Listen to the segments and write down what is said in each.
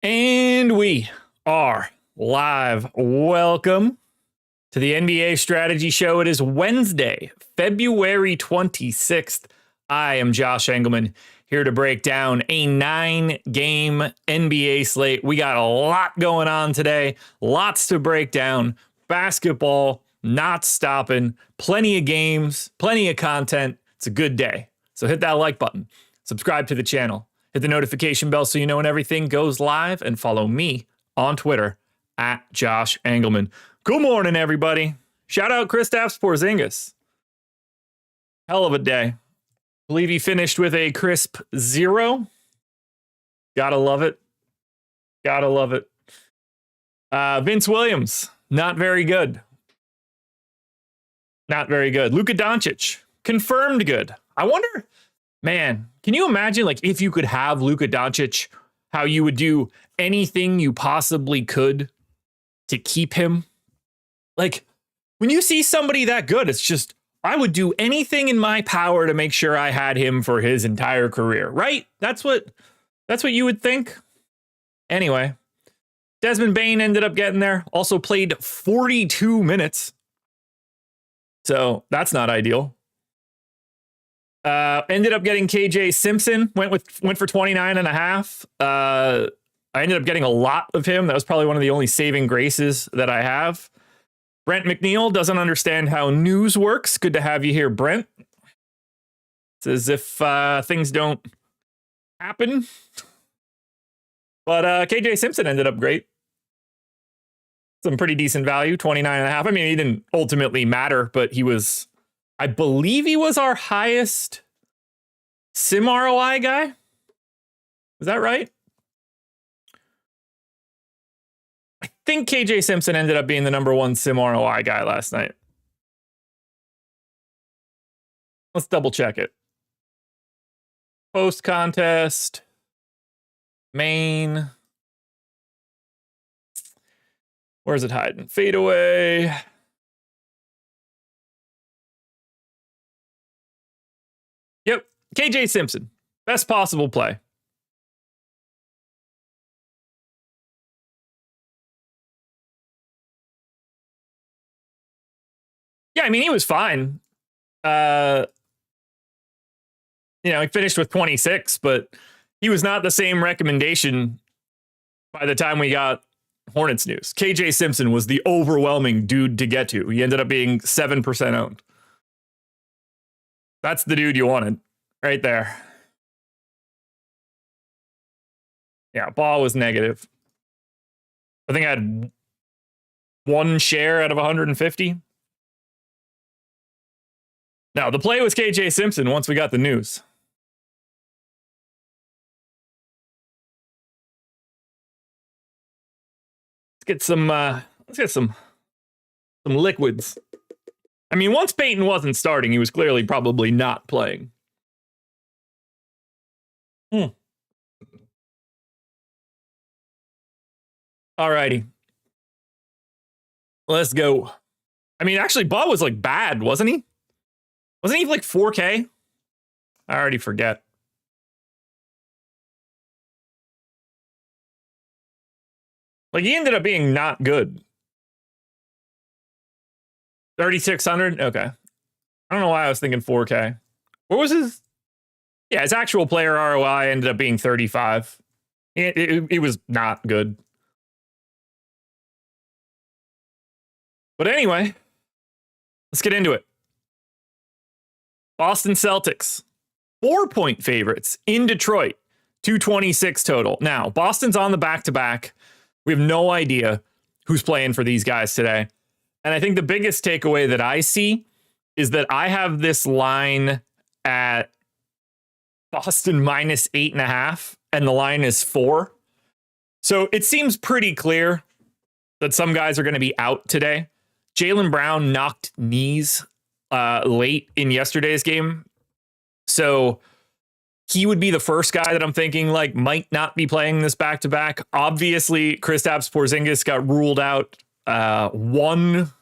And we are live. Welcome to the NBA Strategy Show. It is Wednesday, February 26th. I am Josh Engleman, here to break down a 9-game NBA slate. We got a lot going on today, lots to break down. Basketball not stopping, plenty of games, plenty of content. It's a good day. So hit that like button, subscribe to the channel. Hit the notification bell so you know when everything goes live, and follow me on Twitter at Josh Engleman. Good morning, everybody. Shout out Kristaps Porzingis. Hell of a day. Believe he finished with a crisp 0. Gotta love it. Gotta love it. Vince Williams, not very good. Not very good. Luka Doncic, confirmed good. I wonder... Man, can you imagine, like, if you could have Luka Doncic, how you would do anything you possibly could to keep him? Like, when you see somebody that good, it's just, I would do anything in my power to make sure I had him for his entire career, right? That's what you would think. Anyway, Desmond Bane ended up getting there. Also played 42 minutes. So that's not ideal. Ended up getting KJ Simpson, went for 29 and a half. I ended up getting a lot of him. That was probably one of the only saving graces that I have. Brent McNeil doesn't understand how news works. Good to have you here, Brent. It's as if things don't happen. But KJ Simpson ended up great. Some pretty decent value, 29 and a half. I mean, he didn't ultimately matter, but he was... I believe he was our highest sim ROI guy. Is that right? I think KJ Simpson ended up being the #1 sim ROI guy last night. Let's double check it. Post contest. Main. Where's it hiding? Fadeaway. Yep, KJ Simpson, best possible play. Yeah, I mean, he was fine. He finished with 26, but he was not the same recommendation by the time we got Hornets news. KJ Simpson was the overwhelming dude to get to. He ended up being 7% owned. That's the dude you wanted right there. Yeah, ball was negative. I think I had 1 share out of 150. No, the play was KJ Simpson once we got the news. Let's get some liquids. I mean, once Peyton wasn't starting, he was clearly probably not playing. Alrighty. Let's go. I mean, actually, Bob was like bad, wasn't he? Wasn't he like 4K? I already forget. Like, he ended up being not good. 3,600? Okay. I don't know why I was thinking 4K. What was his? Yeah, his actual player ROI ended up being 35. It was not good. But anyway, let's get into it. Boston Celtics, 4-point favorites in Detroit, 226 total. Now, Boston's on the back-to-back. We have no idea who's playing for these guys today. And I think the biggest takeaway that I see is that I have this line at Boston minus 8.5, and the line is 4. So it seems pretty clear that some guys are going to be out today. Jaylen Brown knocked knees late in yesterday's game. So he would be the first guy that I'm thinking like might not be playing this back-to-back. Obviously, Kristaps Porzingis got ruled out 1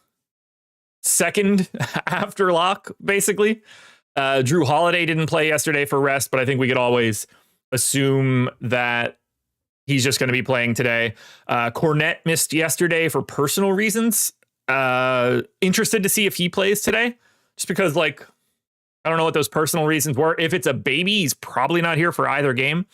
second after lock, basically. Drew Holiday didn't play yesterday for rest, but I think we could always assume that He's just going to be playing today. Cornette missed yesterday for personal reasons. Interested to see if he plays today, just because, like, I don't know what those personal reasons were. If it's a baby, he's probably not here for either game.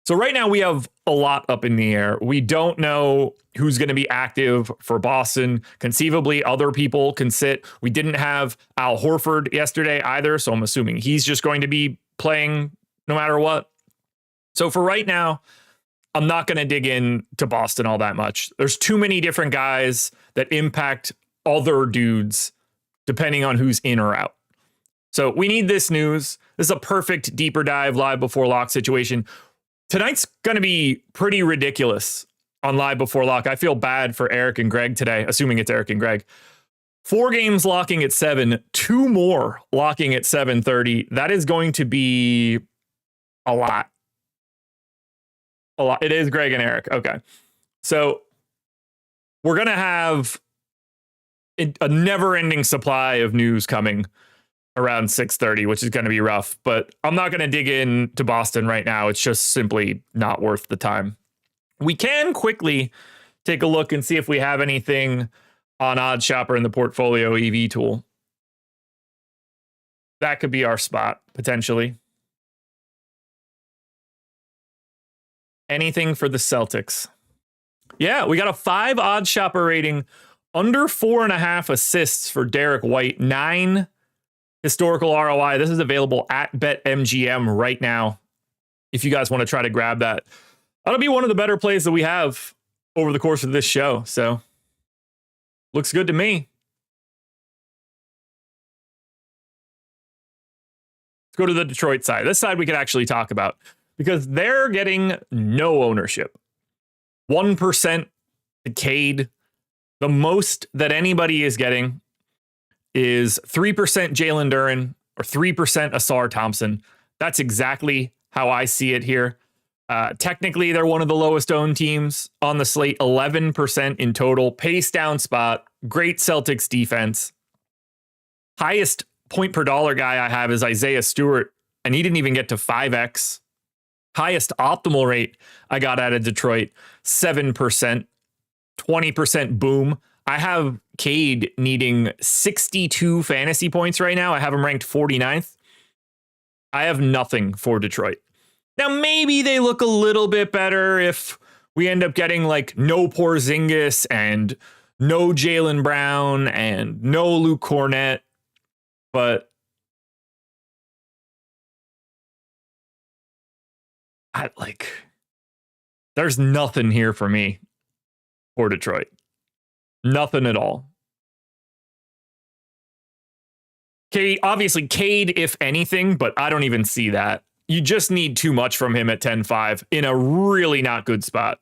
So right now we have a lot up in the air. We don't know who's going to be active for Boston. Conceivably, other people can sit. We didn't have Al Horford yesterday either, so I'm assuming he's just going to be playing no matter what. So for right now, I'm not going to dig in to Boston all that much. There's too many different guys that impact other dudes depending on who's in or out. So we need this news. This is a perfect deeper dive live before lock situation. Tonight's going to be pretty ridiculous on live before lock. I feel bad for Eric and Greg today, assuming it's Eric and Greg. 4 games locking at 7, 2 more locking at 7:30. That is going to be a lot. A lot. It is Greg and Eric. Okay. So we're going to have a never-ending supply of news coming around 6:30, which is going to be rough, but I'm not going to dig into Boston right now. It's just simply not worth the time. We can quickly take a look and see if we have anything on OddsShopper in the Portfolio EV tool. That could be our spot, potentially. Anything for the Celtics. Yeah, we got a 5 OddsShopper rating, under 4.5 assists for Derek White, 9 historical ROI. This is available at BetMGM right now. If you guys want to try to grab that, that'll be one of the better plays that we have over the course of this show. So looks good to me. Let's go to the Detroit side. This side we could actually talk about because they're getting no ownership. 1% to Cade. The most that anybody is getting is 3% Jalen Duren or 3% Asar Thompson. That's exactly how I see it here. Technically, they're one of the lowest owned teams on the slate, 11% in total. Pace down spot, great Celtics defense. Highest point per dollar guy I have is Isaiah Stewart, and he didn't even get to 5x. Highest optimal rate I got out of Detroit, 7%, 20% boom. I have Cade needing 62 fantasy points right now. I have him ranked 49th. I have nothing for Detroit. Now, maybe they look a little bit better if we end up getting like no Porzingis and no Jaylen Brown and no Luke Cornette. But there's nothing here for me for Detroit. Nothing at all. Cade, obviously Cade, if anything, but I don't even see that. You just need too much from him at 10-5 in a really not good spot.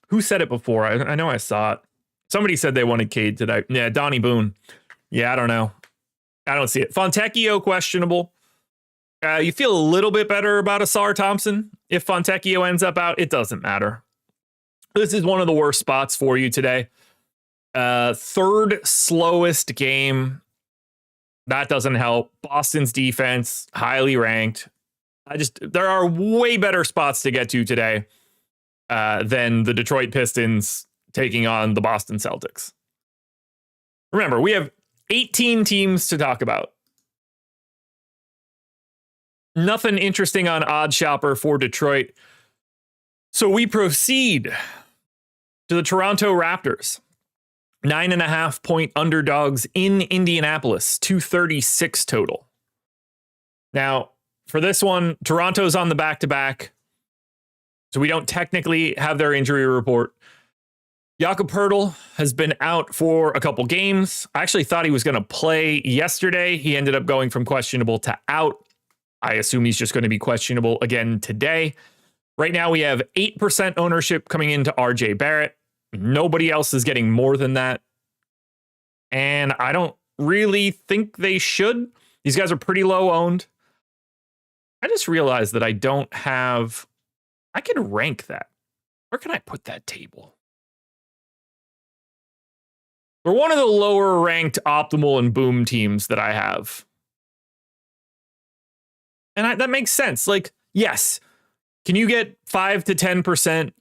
Who said it before? I know I saw it. Somebody said they wanted Cade today. Yeah, Donnie Boone. Yeah, I don't know. I don't see it. Fontecchio, questionable. You feel a little bit better about Asar Thompson. If Fontecchio ends up out, it doesn't matter. This is one of the worst spots for you today. Third slowest game. That doesn't help. Boston's defense, highly ranked. There are way better spots to get to today than the Detroit Pistons taking on the Boston Celtics. Remember, we have 18 teams to talk about. Nothing interesting on OddsShopper for Detroit. So we proceed to the Toronto Raptors. 9.5 point underdogs in Indianapolis, 236 total. Now, for this one, Toronto's on the back-to-back, so we don't technically have their injury report. Jakob Poeltl has been out for a couple games. I actually thought he was going to play yesterday. He ended up going from questionable to out. I assume he's just going to be questionable again today. Right now, we have 8% ownership coming into RJ Barrett. Nobody else is getting more than that. And I don't really think they should. These guys are pretty low owned. I just realized that I don't have... I can rank that. Where can I put that table? We're one of the lower ranked optimal and boom teams that I have. And that makes sense. Like, yes, can you get 5 to 10%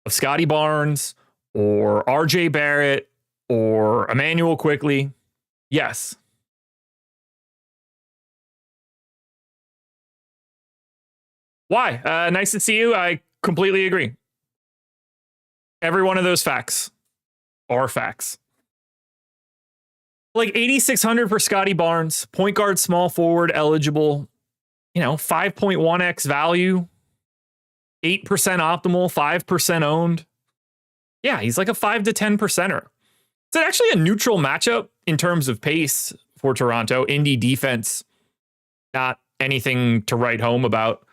of Scotty Barnes or RJ Barrett or Emmanuel Quickly? Yes. Why? Nice to see you. I completely agree. Every one of those facts are facts. Like 8,600 for Scotty Barnes, point guard, small forward, eligible, 5.1x value, 8% optimal, 5% owned. Yeah, he's like a 5 to 10%er. It's actually a neutral matchup in terms of pace for Toronto. Indy defense, not anything to write home about.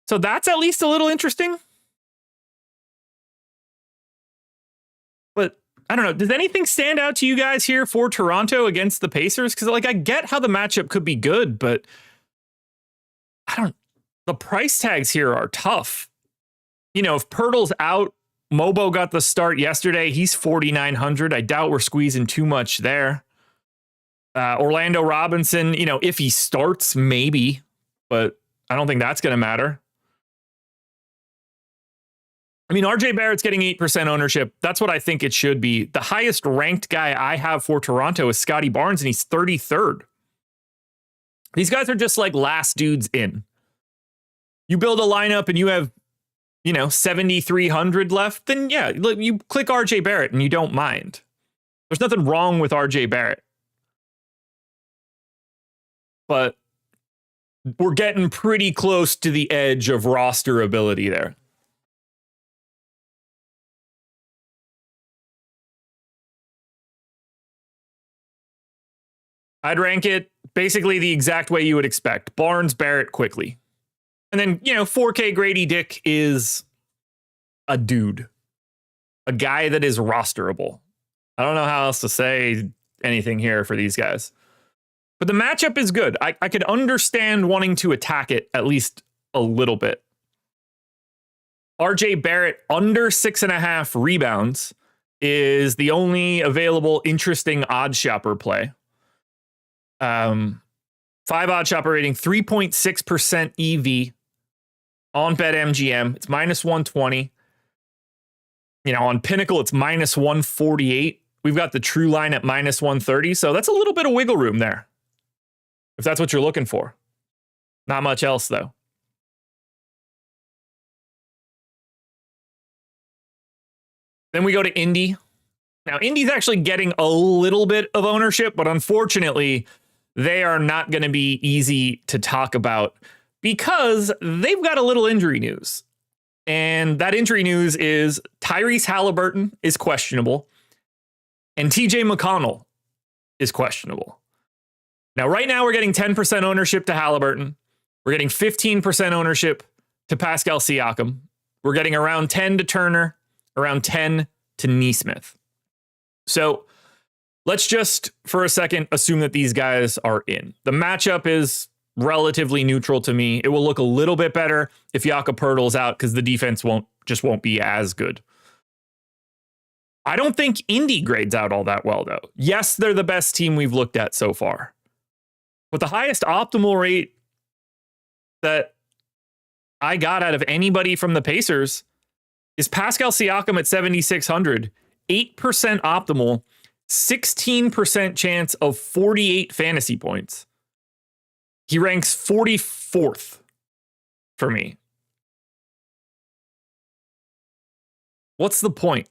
So that's at least a little interesting. But I don't know. Does anything stand out to you guys here for Toronto against the Pacers? Because I get how the matchup could be good, but the price tags here are tough. If Pirtle's out, Mobo got the start yesterday. He's 4,900. I doubt we're squeezing too much there. Orlando Robinson, if he starts, maybe, but I don't think that's going to matter. I mean, RJ Barrett's getting 8% ownership. That's what I think it should be. The highest ranked guy I have for Toronto is Scotty Barnes, and he's 33rd. These guys are just like last dudes in. You build a lineup and you have, 7,300 left, then yeah, you click RJ Barrett and you don't mind. There's nothing wrong with RJ Barrett. But we're getting pretty close to the edge of roster ability there. I'd rank it basically the exact way you would expect. Barnes, Barrett, Quickly. And then, 4K Grady Dick is a dude. A guy that is rosterable. I don't know how else to say anything here for these guys. But the matchup is good. I could understand wanting to attack it at least a little bit. RJ Barrett under 6.5 rebounds is the only available interesting OddsShopper play. 5 OddsShopper rating, 3.6% EV on BetMGM. It's minus 120. On Pinnacle, it's minus 148. We've got the true line at minus 130. So that's a little bit of wiggle room there, if that's what you're looking for. Not much else, though. Then we go to Indy. Now, Indy's actually getting a little bit of ownership, but unfortunately, they are not going to be easy to talk about because they've got a little injury news. And that injury news is Tyrese Halliburton is questionable and TJ McConnell is questionable. Now, right now, we're getting 10% ownership to Halliburton. We're getting 15% ownership to Pascal Siakam. We're getting around 10 to Turner, around 10 to Nesmith. So let's just, for a second, assume that these guys are in. The matchup is relatively neutral to me. It will look a little bit better if Jakob Poeltl's out because the defense won't be as good. I don't think Indy grades out all that well, though. Yes, they're the best team we've looked at so far. But the highest optimal rate that I got out of anybody from the Pacers is Pascal Siakam at 7,600, 8% optimal, 16% chance of 48 fantasy points. He ranks 44th for me. What's the point?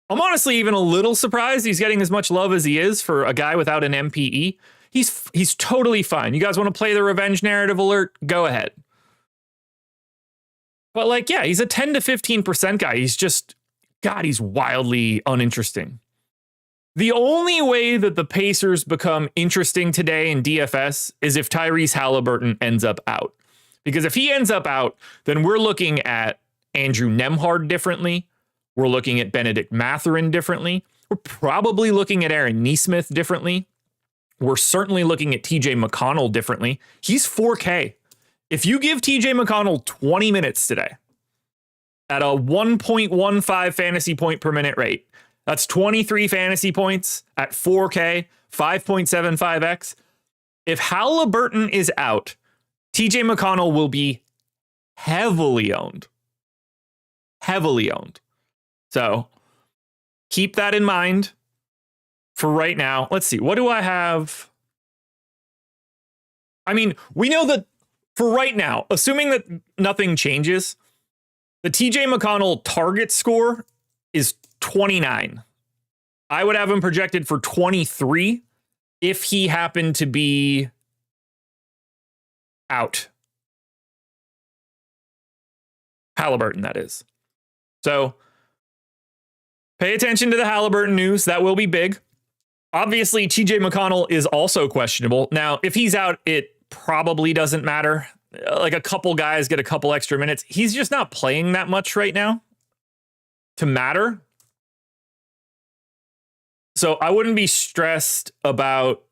I'm honestly even a little surprised he's getting as much love as he is for a guy without an MPE. He's totally fine. You guys want to play the revenge narrative alert? Go ahead. But he's a 10 to 15% guy. He's just, God, he's wildly uninteresting. The only way that the Pacers become interesting today in DFS is if Tyrese Halliburton ends up out. Because if he ends up out, then we're looking at Andrew Nembhard differently. We're looking at Benedict Mathurin differently. We're probably looking at Aaron Nesmith differently. We're certainly looking at TJ McConnell differently. He's 4K. If you give TJ McConnell 20 minutes today at a 1.15 fantasy point per minute rate, That's 23 fantasy points at 4K, 5.75x. If Halliburton is out, TJ McConnell will be heavily owned. Heavily owned. So keep that in mind for right now. Let's see. What do I have? I mean, we know that for right now, assuming that nothing changes, the TJ McConnell target score is 29. I would have him projected for 23 if he happened to be out. Halliburton, that is. So pay attention to the Halliburton news. That will be big. Obviously, TJ McConnell is also questionable. Now, if he's out, it probably doesn't matter. Like a couple guys get a couple extra minutes. He's just not playing that much right now to matter. So I wouldn't be stressed about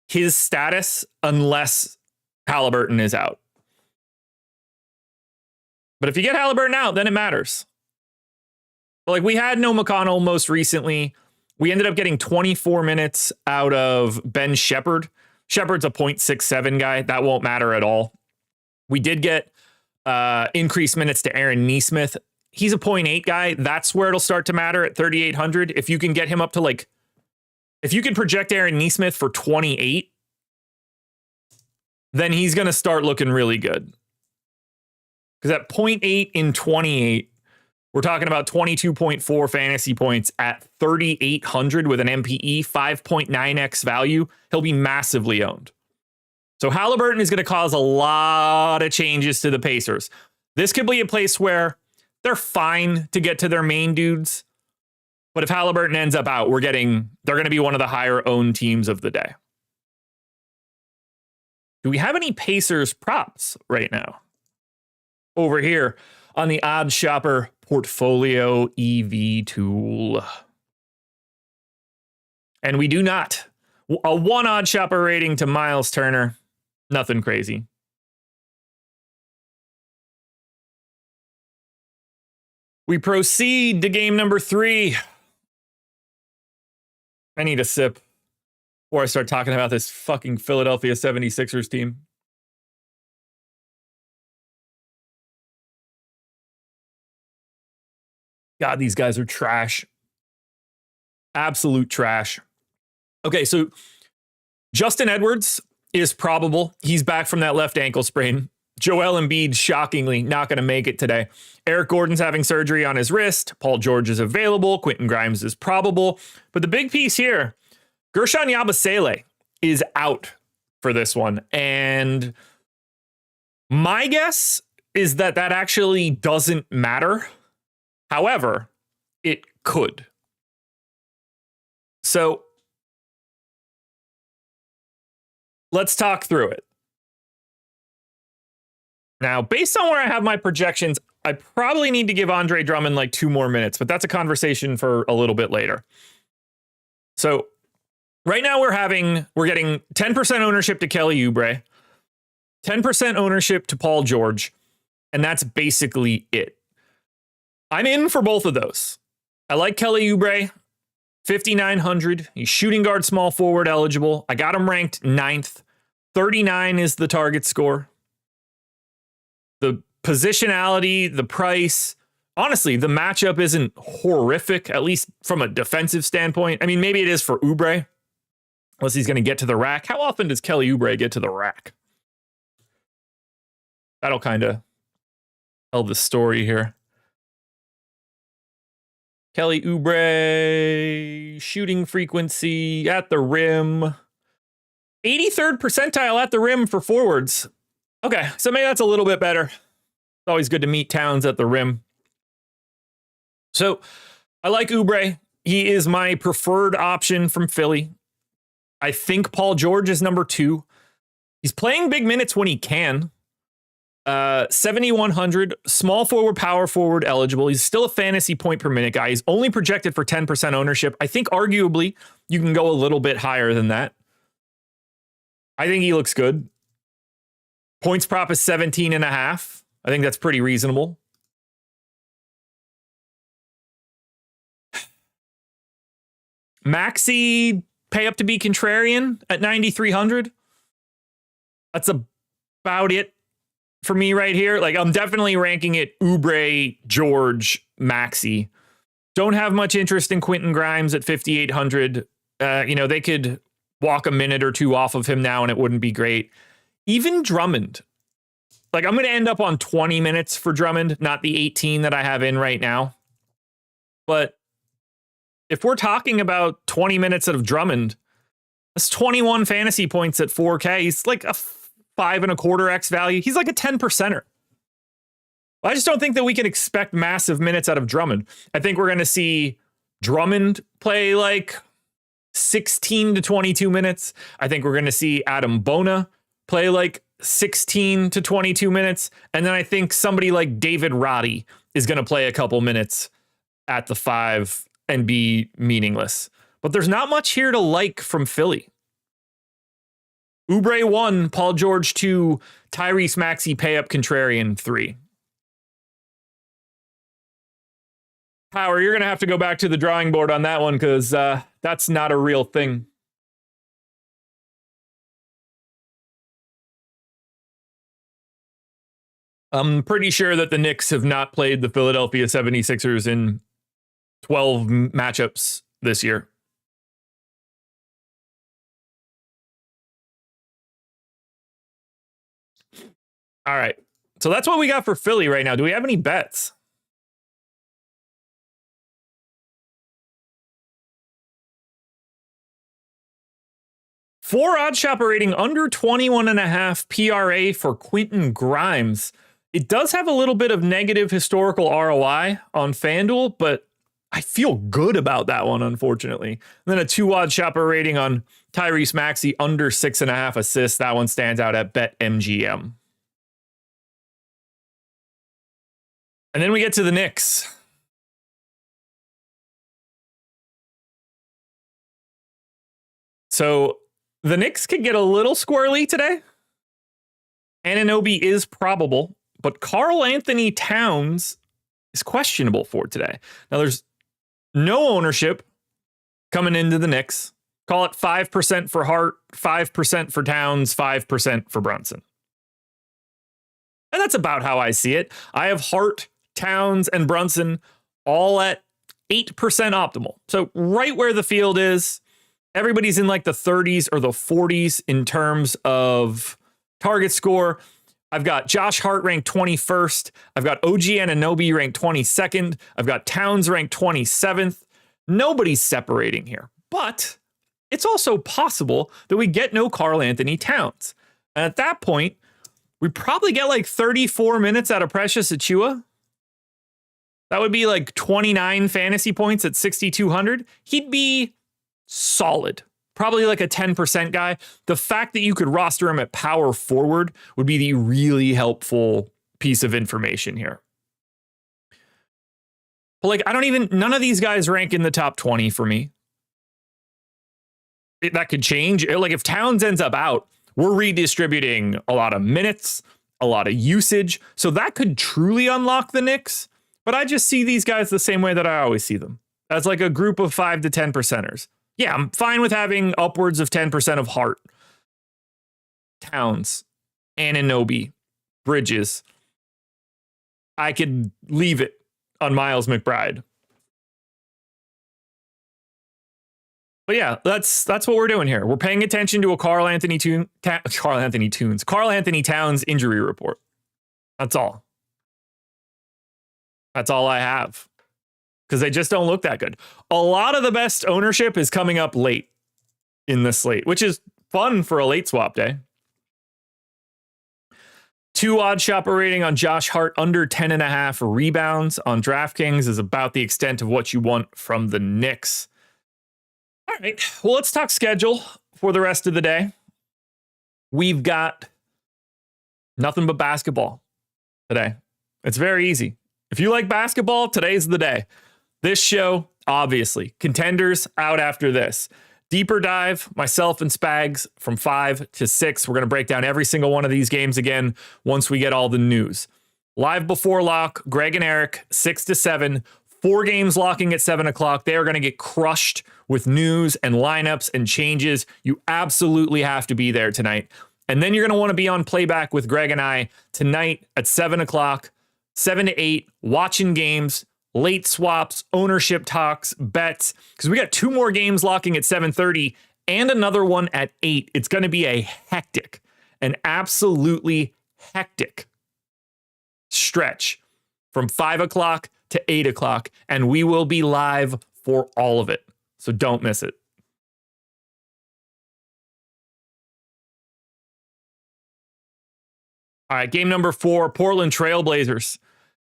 his status unless Halliburton is out. But if you get Halliburton out, then it matters. But like we had no McConnell most recently. We ended up getting 24 minutes out of Ben Shepherd. Shepherd's a 0.67 guy. That won't matter at all. We did get increased minutes to Aaron Nesmith. He's a 0.8 guy. That's where it'll start to matter at 3,800. If you can get him up to like, if you can project Aaron Nesmith for 28, then he's going to start looking really good. Because at 0.8 in 28, we're talking about 22.4 fantasy points at 3,800 with an MPE, 5.9x value. He'll be massively owned. So Halliburton is going to cause a lot of changes to the Pacers. This could be a place where they're fine to get to their main dudes. But if Halliburton ends up out, they're going to be one of the higher owned teams of the day. Do we have any Pacers props right now? Over here on the OddsShopper Portfolio EV tool. And we do not. A 1 OddsShopper rating to Miles Turner. Nothing crazy. We proceed to game number 3. I need a sip before I start talking about this fucking Philadelphia 76ers team. God, these guys are trash. Absolute trash. Okay, so Justin Edwards is probable. He's back from that left ankle sprain. Joel Embiid, shockingly, not going to make it today. Eric Gordon's having surgery on his wrist. Paul George is available. Quentin Grimes is probable. But the big piece here, Gershon Yabusele is out for this one. And my guess is that actually doesn't matter. However, it could. So let's talk through it. Now, based on where I have my projections, I probably need to give Andre Drummond like 2 more minutes, but that's a conversation for a little bit later. So right now we're getting 10% ownership to Kelly Oubre, 10% ownership to Paul George, and that's basically it. I'm in for both of those. I like Kelly Oubre, 5,900. He's shooting guard, small forward eligible. I got him ranked 9th. 39 is the target score. The positionality, the price, honestly, the matchup isn't horrific, at least from a defensive standpoint. I mean, maybe it is for Oubre, unless he's going to get to the rack. How often does Kelly Oubre get to the rack? That'll kind of tell the story here. Kelly Oubre, shooting frequency at the rim. 83rd percentile at the rim for forwards. Okay, so maybe that's a little bit better. It's always good to meet Towns at the rim. So I like Oubre. He is my preferred option from Philly. I think Paul George is number 2. He's playing big minutes when he can. 7,100, small forward, power forward eligible. He's still a fantasy point per minute guy. He's only projected for 10% ownership. I think arguably you can go a little bit higher than that. I think he looks good. Points prop is 17.5. I think that's pretty reasonable. Maxey pay up to be contrarian at 9,300. That's about it for me right here. Like, I'm definitely ranking it Oubre, George, Maxey. Don't have much interest in Quentin Grimes at 5,800. They could walk a minute or two off of him now and it wouldn't be great. Even Drummond. Like, I'm going to end up on 20 minutes for Drummond, not the 18 that I have in right now. But if we're talking about 20 minutes of Drummond, that's 21 fantasy points at 4K. He's like a 5.25x value. He's like a 10%er. I just don't think that we can expect massive minutes out of Drummond. I think we're going to see Drummond play like 16 to 22 minutes. I think we're going to see Adam Bona play like 16 to 22 minutes. And then I think somebody like David Roddy is going to play a couple minutes at the 5 and be meaningless. But there's not much here to like from Philly. Oubre 1, Paul George 2, Tyrese Maxey pay up contrarian 3. Power, you're going to have to go back to the drawing board on that one because that's not a real thing. I'm pretty sure that the Knicks have not played the Philadelphia 76ers in 12 matchups this year. All right. So that's what we got for Philly right now. Do we have any bets? For OddsShopper rating under 21.5 PRA for Quentin Grimes. It does have a little bit of negative historical ROI on FanDuel, but I feel good about that one, unfortunately. And then a 2 OddsShopper rating on Tyrese Maxey under 6.5 assists. That one stands out at BetMGM. And then we get to the Knicks. So the Knicks could get a little squirrely today. Anunoby is probable, but Karl Anthony Towns is questionable for today. Now, there's no ownership coming into the Knicks. Call it 5% for Hart, 5% for Towns, 5% for Brunson. And that's about how I see it. I have Hart, Towns, and Brunson all at 8% optimal. So right where the field is. Everybody's in like the 30s or the 40s in terms of target score. I've got Josh Hart ranked 21st. I've got OG Anunoby ranked 22nd. I've got Towns ranked 27th. Nobody's separating here. But it's also possible that we get no Karl Anthony Towns. And at that point, we probably get like 34 minutes out of Precious Achiuwa. That would be like 29 fantasy points at 6,200. He'd be solid. Probably like a 10% guy. The fact that you could roster him at power forward would be the really helpful piece of information here. But like, none of these guys rank in the top 20 for me. That could change. Like if Towns ends up out, we're redistributing a lot of minutes, a lot of usage. So that could truly unlock the Knicks. But I just see these guys the same way that I always see them, as like a group of 5 to 10 percenters. Yeah, I'm fine with having upwards of 10% of Hart, Towns, Anunoby, Bridges. I could leave it on Miles McBride. But yeah, that's what we're doing here. We're paying attention to a Karl Anthony Towns injury report. That's all. That's all I have. Because they just don't look that good. A lot of the best ownership is coming up late in the slate, which is fun for a late swap day. 2 OddsShopper rating on Josh Hart under 10.5 rebounds on DraftKings is about the extent of what you want from the Knicks. All right, well, let's talk schedule for the rest of the day. We've got nothing but basketball today. It's very easy. If you like basketball, today's the day. This show, obviously, contenders out after this. Deeper dive, myself and Spags from 5 to 6. We're going to break down every single one of these games again once we get all the news. Live before lock, Greg and Eric, 6 to 7. 4 games locking at 7 o'clock. They are going to get crushed with news and lineups and changes. You absolutely have to be there tonight. And then you're going to want to be on playback with Greg and I tonight at 7 o'clock, 7 to 8, watching games, late swaps, ownership talks, bets, because we got 2 more games locking at 7:30 and another one at 8. It's going to be a hectic, an absolutely hectic stretch from 5 o'clock to 8 o'clock, and we will be live for all of it. So don't miss it. All right, game number 4, Portland Trailblazers,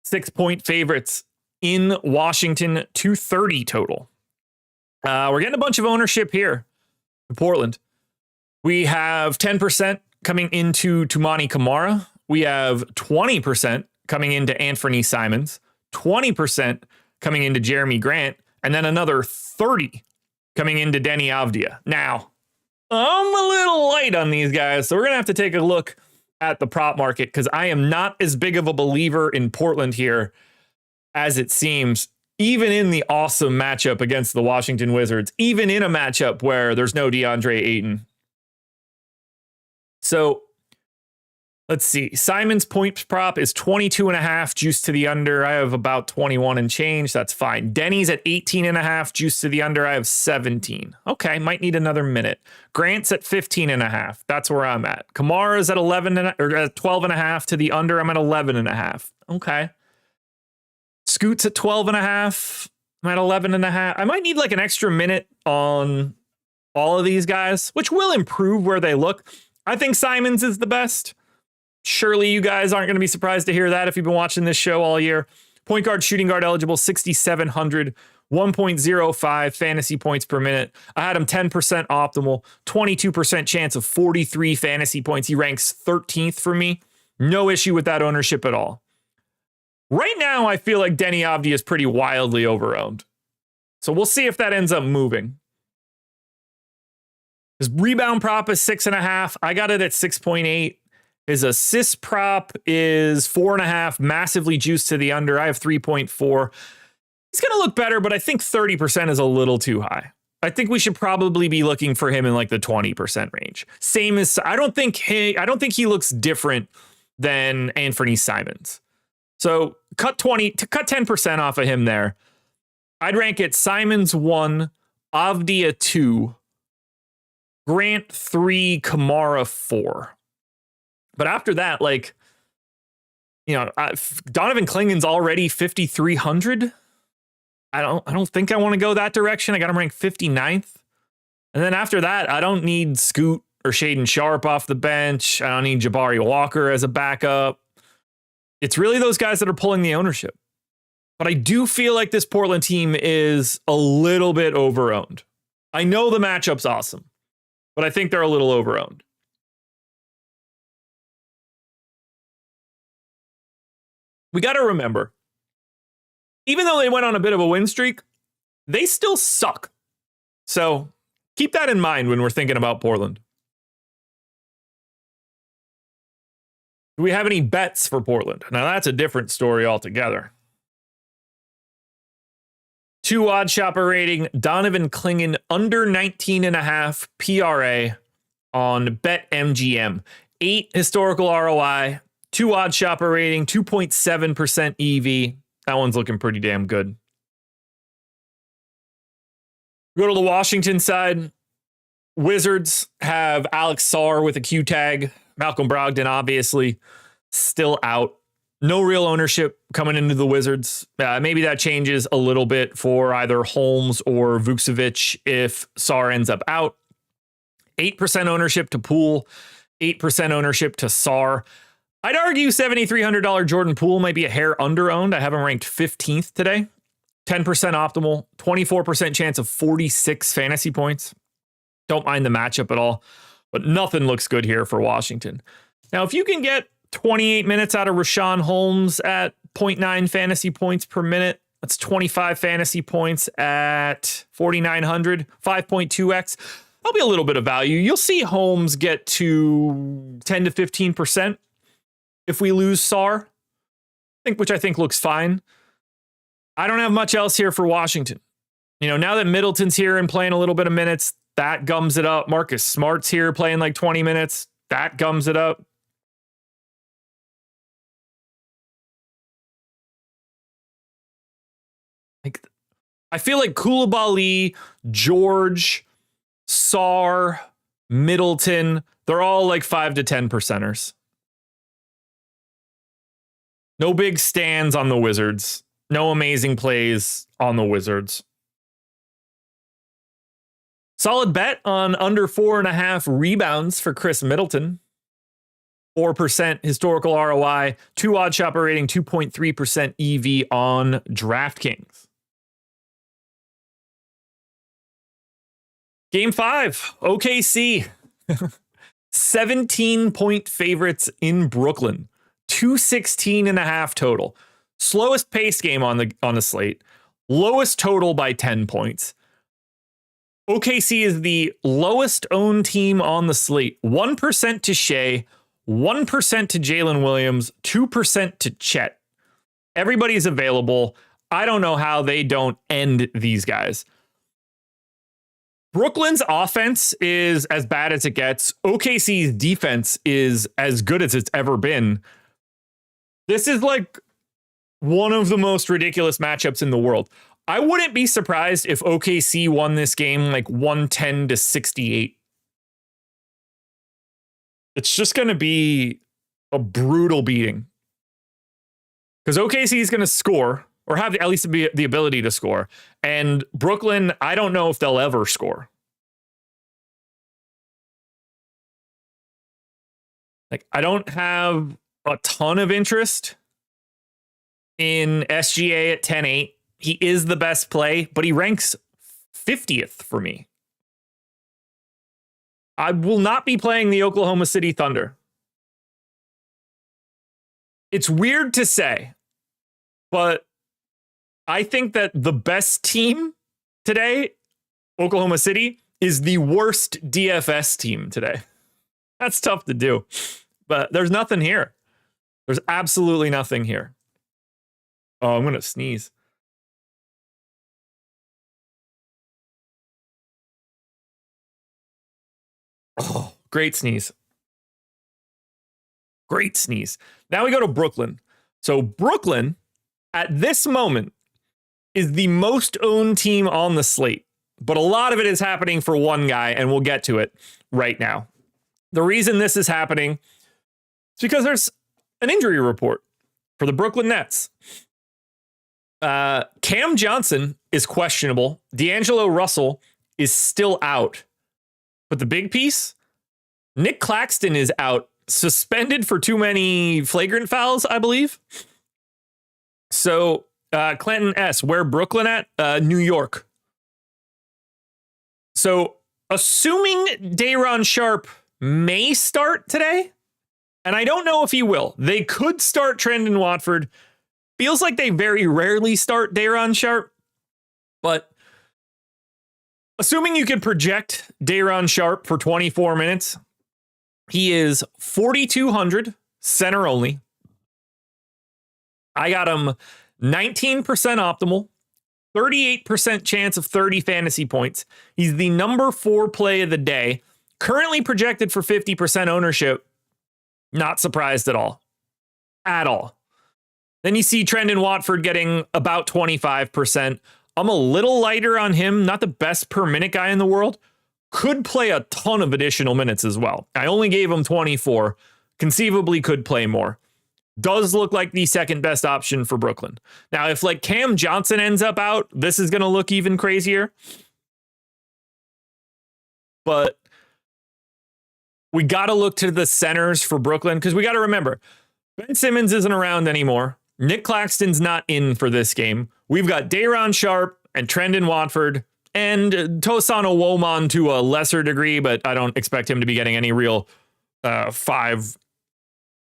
6-point favorites in Washington, 230 total. We're getting a bunch of ownership here in Portland. We have 10% coming into Toumani Camara. We have 20% coming into Anthony Simons, 20% coming into Jeremy Grant, and then another 30 coming into Deni Avdija. Now, I'm a little light on these guys, so we're going to have to take a look at the prop market because I am not as big of a believer in Portland here as it seems, even in the awesome matchup against the Washington Wizards, even in a matchup where there's no DeAndre Ayton. So let's see. Simon's points prop is 22.5 juice to the under. I have about 21 and change. That's fine. Denny's at 18.5 juice to the under. I have 17. Okay, might need another minute. Grant's at 15.5. That's where I'm at. Kamara's at 12.5 to the under. I'm at 11.5. Okay. Scoot's at 12.5. I'm at 11.5. I might need like an extra minute on all of these guys, which will improve where they look. I think Simons is the best. Surely you guys aren't going to be surprised to hear that if you've been watching this show all year. Point guard, shooting guard eligible, 6,700, 1.05 fantasy points per minute. I had him 10% optimal, 22% chance of 43 fantasy points. He ranks 13th for me. No issue with that ownership at all. Right now, I feel like Deni Avdija is pretty wildly overowned. So we'll see if that ends up moving. His rebound prop is 6.5. I got it at 6.8. His assist prop is 4.5, massively juiced to the under. I have 3.4. He's going to look better, but I think 30% is a little too high. I think we should probably be looking for him in like the 20% range. Same as I don't think he looks different than Anthony Simons. So cut 10% off of him there. I'd rank it Simons 1, Avdija 2, Grant 3, Camara 4. But after that, like, you know, Donovan Clingan's already 5,300. I don't think I want to go that direction. I got him ranked 59th. And then after that, I don't need Scoot or Shaden Sharp off the bench. I don't need Jabari Walker as a backup. It's really those guys that are pulling the ownership. But I do feel like this Portland team is a little bit overowned. I know the matchup's awesome, but I think they're a little overowned. We got to remember, even though they went on a bit of a win streak, they still suck. So keep that in mind when we're thinking about Portland. Do we have any bets for Portland? Now, that's a different story altogether. 2 OddsShopper rating, Donovan Clingan under 19.5 PRA on BetMGM. 8 historical ROI, 2 OddsShopper rating, 2.7% EV. That one's looking pretty damn good. Go to the Washington side. Wizards have Alex Sarr with a Q tag. Malcolm Brogdon, obviously, still out. No real ownership coming into the Wizards. Maybe that changes a little bit for either Holmes or Vucevic if Sarr ends up out. 8% ownership to Poole. 8% ownership to Sarr. I'd argue $7,300 Jordan Poole might be a hair under-owned. I have him ranked 15th today. 10% optimal. 24% chance of 46 fantasy points. Don't mind the matchup at all. But nothing looks good here for Washington. Now, if you can get 28 minutes out of Rashawn Holmes at 0.9 fantasy points per minute, that's 25 fantasy points at 4,900, 5.2x. That'll be a little bit of value. You'll see Holmes get to 10 to 15% if we lose Sarr, which I think looks fine. I don't have much else here for Washington. Now that Middleton's here and playing a little bit of minutes, that gums it up. Marcus Smart's here playing like 20 minutes. That gums it up. I feel like Koulibaly, George, Sarr, Middleton, they're all like 5 to 10 percenters. No big stands on the Wizards. No amazing plays on the Wizards. Solid bet on under 4.5 rebounds for Chris Middleton. 4% historical ROI, 2 OddsShopper rating, 2.3% EV on DraftKings. Game 5, OKC. 17-point favorites in Brooklyn. 216.5 total. Slowest pace game on the slate. Lowest total by 10 points. OKC is the lowest owned team on the slate. 1% to Shea, 1% to Jalen Williams, 2% to Chet. Everybody's available. I don't know how they don't end these guys. Brooklyn's offense is as bad as it gets. OKC's defense is as good as it's ever been. This is like one of the most ridiculous matchups in the world. I wouldn't be surprised if OKC won this game like 110 to 68. It's just going to be a brutal beating. Because OKC is going to score, or have at least the ability to score. And Brooklyn, I don't know if they'll ever score. Like, I don't have a ton of interest in SGA at 10-8. He is the best play, but he ranks 50th for me. I will not be playing the Oklahoma City Thunder. It's weird to say, but I think that the best team today, Oklahoma City, is the worst DFS team today. That's tough to do, but there's nothing here. There's absolutely nothing here. Oh, I'm going to sneeze. Oh, great sneeze. Great sneeze. Now we go to Brooklyn. So Brooklyn, at this moment, is the most owned team on the slate. But a lot of it is happening for one guy, and we'll get to it right now. The reason this is happening is because there's an injury report for the Brooklyn Nets. Cam Johnson is questionable. D'Angelo Russell is still out. But the big piece, Nick Claxton is out, suspended for too many flagrant fouls, I believe. So, Clanton S., where Brooklyn at? New York. So, assuming Day'Ron Sharpe may start today, and I don't know if he will. They could start Trendon Watford. Feels like they very rarely start Day'Ron Sharpe, but assuming you could project Day'Ron Sharpe for 24 minutes, he is 4,200, center only. I got him 19% optimal, 38% chance of 30 fantasy points. He's the number 4 play of the day, currently projected for 50% ownership. Not surprised at all. At all. Then you see Trendon Watford getting about 25%. I'm a little lighter on him. Not the best per minute guy in the world. Could play a ton of additional minutes as well. I only gave him 24. Conceivably could play more. Does look like the second best option for Brooklyn. Now, if like Cam Johnson ends up out, this is going to look even crazier. But we got to look to the centers for Brooklyn, because we got to remember, Ben Simmons isn't around anymore. Nick Claxton's not in for this game. We've got Day'Ron Sharpe and Trendon Watford and Tosan Owoman to a lesser degree, but I don't expect him to be getting any real 5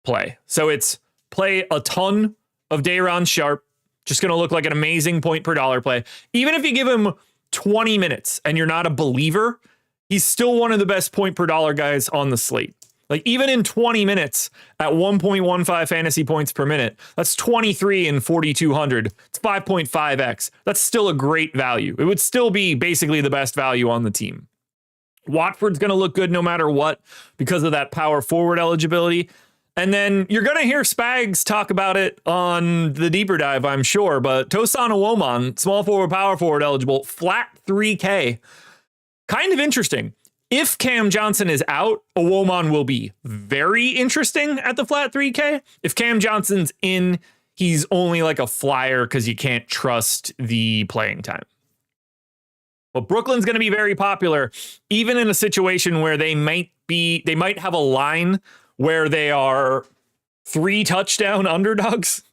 play. So it's play a ton of Day'Ron Sharpe. Just going to look like an amazing point per dollar play. Even if you give him 20 minutes and you're not a believer, he's still one of the best point per dollar guys on the slate. Like even in 20 minutes at 1.15 fantasy points per minute, that's 23 and 4,200. It's 5.5x. That's still a great value. It would still be basically the best value on the team. Watford's going to look good no matter what because of that power forward eligibility. And then you're going to hear Spags talk about it on the deeper dive, I'm sure. But Tosan Awoman, small forward, power forward eligible, flat 3K. Kind of interesting. If Cam Johnson is out, Awoman will be very interesting at the flat 3K. If Cam Johnson's in, he's only like a flyer because you can't trust the playing time. But Brooklyn's going to be very popular, even in a situation where they might have a line where they are 3 touchdown underdogs.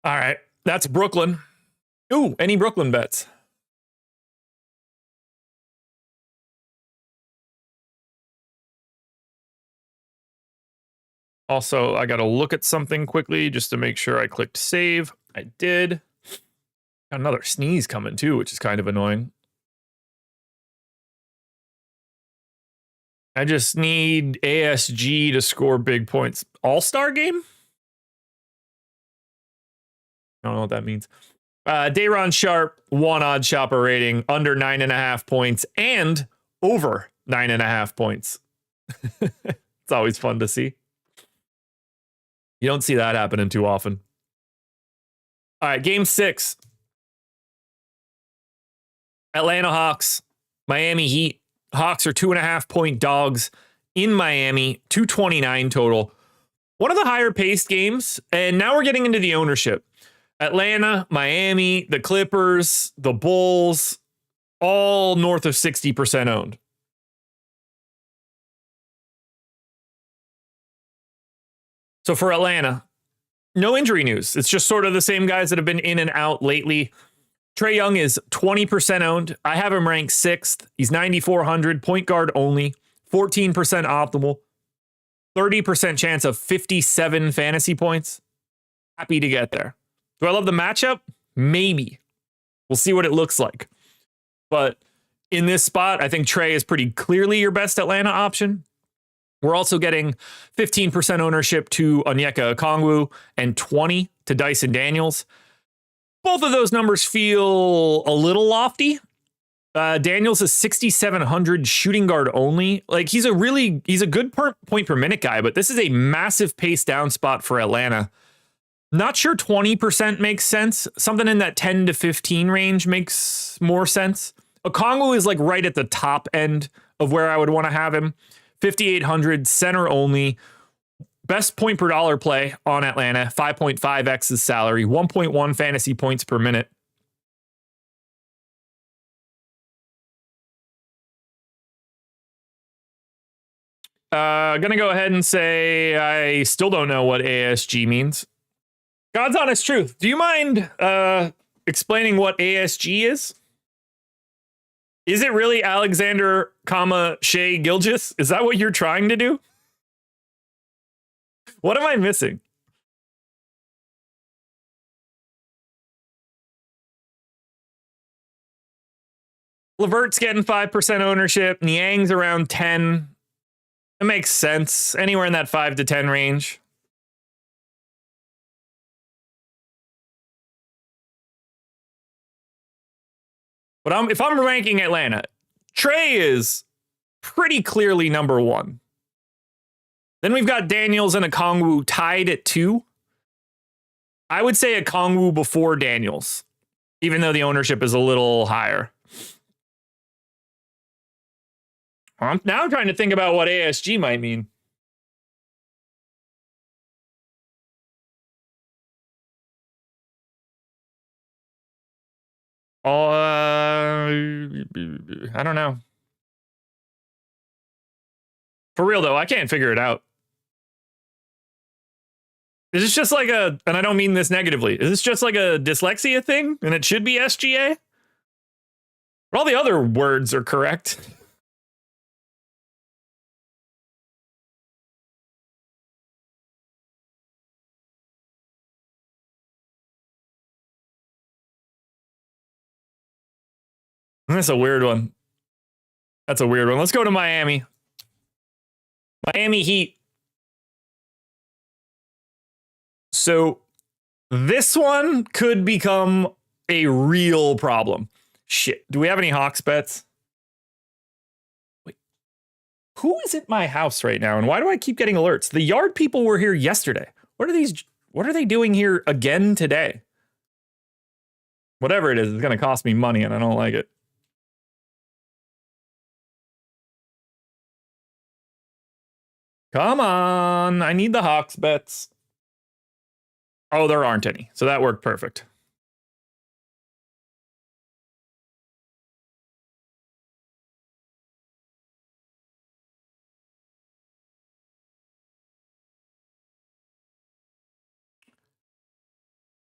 All right, that's Brooklyn. Ooh, any Brooklyn bets? Also, I got to look at something quickly just to make sure I clicked save. I did. Got another sneeze coming too, which is kind of annoying. I just need ASG to score big points. All-Star game? I don't know what that means. Dayron Sharp, 1 OddsShopper rating, under 9.5 points and over 9.5 points. It's always fun to see. You don't see that happening too often. All right, game 6. Atlanta Hawks, Miami Heat. Hawks are 2.5 point dogs in Miami, 229 total. One of the higher paced games, and now we're getting into the ownership. Atlanta, Miami, the Clippers, the Bulls, all north of 60% owned. So for Atlanta, no injury news. It's just sort of the same guys that have been in and out lately. Trae Young is 20% owned. I have him ranked 6th. He's 9,400, point guard only, 14% optimal, 30% chance of 57 fantasy points. Happy to get there. Do I love the matchup? Maybe. We'll see what it looks like. But in this spot, I think Trae is pretty clearly your best Atlanta option. We're also getting 15% ownership to Onyeka Okongwu and 20 to Dyson Daniels. Both of those numbers feel a little lofty. Daniels is 6,700 shooting guard only. Like he's a good point per minute guy, but this is a massive pace down spot for Atlanta. Not sure 20% makes sense. Something in that 10 to 15 range makes more sense. Okongwu is like right at the top end of where I would want to have him. 5,800 center only. Best point per dollar play on Atlanta, 5.5x his salary, 1.1 fantasy points per minute. Gonna go ahead and say I still don't know what ASG means. God's honest truth. Do you mind explaining what ASG is? Is it really Alexander, Shai Gilgeous? Is that what you're trying to do? What am I missing? Levert's getting 5% ownership. Niang's around 10. It makes sense. Anywhere in that 5 to 10 range. But if I'm ranking Atlanta, Trae is pretty clearly number 1. Then we've got Daniels and Okongwu tied at 2. I would say Okongwu before Daniels, even though the ownership is a little higher. I'm trying to think about what ASG might mean. I don't know. For real, though, I can't figure it out. Is this just like and I don't mean this negatively, is this just like a dyslexia thing and it should be SGA? But all the other words are correct. That's a weird one. That's a weird one. Let's go to Miami. Miami Heat. So this one could become a real problem. Shit. Do we have any Hawks bets? Wait. Who is at my house right now? And why do I keep getting alerts? The yard people were here yesterday. What are they doing here again today? Whatever it is, it's going to cost me money and I don't like it. Come on. I need the Hawks bets. Oh, there aren't any. So that worked perfect.